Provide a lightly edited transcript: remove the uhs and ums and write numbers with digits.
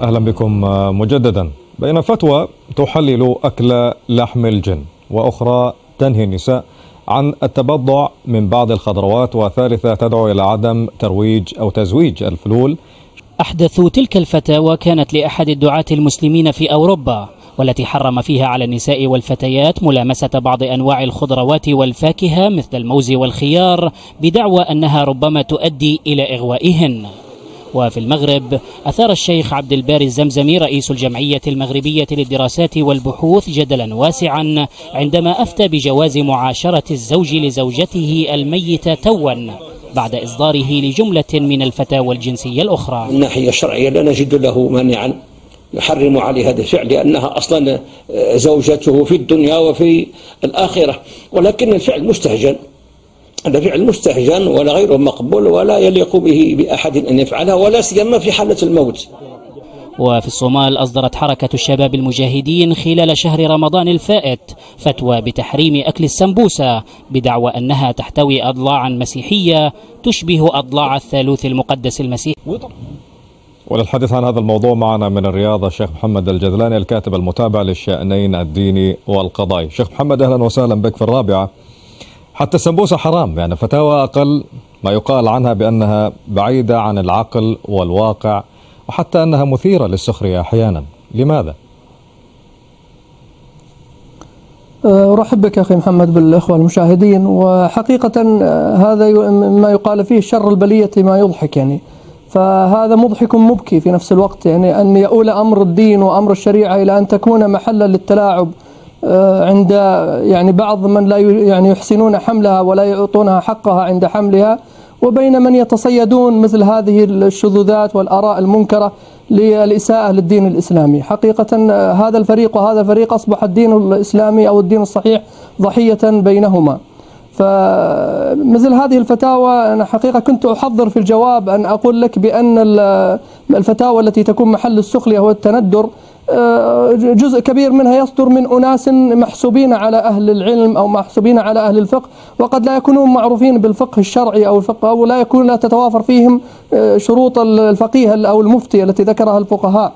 أهلا بكم مجددا. بين فتوى تحلل أكل لحم الجن، وأخرى تنهي النساء عن التبضع من بعض الخضروات، وثالثة تدعو إلى عدم ترويج أو تزويج الفلول. أحدث تلك الفتاوى كانت لأحد الدعاة المسلمين في أوروبا، والتي حرم فيها على النساء والفتيات ملامسة بعض أنواع الخضروات والفاكهة مثل الموز والخيار، بدعوى أنها ربما تؤدي إلى إغوائهن. وفي المغرب أثار الشيخ عبد الباري الزمزمي رئيس الجمعية المغربية للدراسات والبحوث جدلا واسعا عندما أفتى بجواز معاشرة الزوج لزوجته الميتة توا بعد إصداره لجملة من الفتاوى الجنسية الأخرى. من الناحية الشرعية لا نجد له مانعا يحرم عليه هذا الفعل، لأنها أصلا زوجته في الدنيا وفي الآخرة، ولكن الفعل مستهجن، هذا فعل مستهجن ولا غير مقبول ولا يليق به بأحد أن يفعلها، ولا سيما في حالة الموت. وفي الصومال أصدرت حركة الشباب المجاهدين خلال شهر رمضان الفائت فتوى بتحريم أكل السمبوسة، بدعوى أنها تحتوي أضلاعا مسيحية تشبه أضلاع الثالوث المقدس المسيحي. وللحديث عن هذا الموضوع معنا من الرياض الشيخ محمد الجذلاني، الكاتب المتابع للشأنين الديني والقضائي. شيخ محمد أهلا وسهلا بك في الرابعة. حتى السمبوسة حرام، يعني فتاوى أقل ما يقال عنها بأنها بعيدة عن العقل والواقع، وحتى أنها مثيرة للسخرية أحيانا، لماذا؟ أرحب بك أخي محمد بالإخوة المشاهدين. وحقيقة هذا ما يقال فيه شر البلية ما يضحك، يعني فهذا مضحك مبكي في نفس الوقت، يعني أن يؤول أمر الدين وأمر الشريعة إلى أن تكون محلا للتلاعب عند يعني بعض من لا يعني يحسنون حملها ولا يعطونها حقها عند حملها، وبين من يتصيدون مثل هذه الشذوذات والآراء المنكرة للإساءة للدين الإسلامي. حقيقة هذا الفريق وهذا الفريق أصبح الدين الإسلامي أو الدين الصحيح ضحية بينهما. فمثل هذه الفتاوى أنا حقيقة كنت أحضر في الجواب أن أقول لك بأن الفتاوى التي تكون محل السخرية والتندر جزء كبير منها يصدر من أناس محسوبين على أهل العلم أو محسوبين على أهل الفقه، وقد لا يكونون معروفين بالفقه الشرعي أو الفقه، أو لا تتوافر فيهم شروط الفقيه أو المفتي التي ذكرها الفقهاء.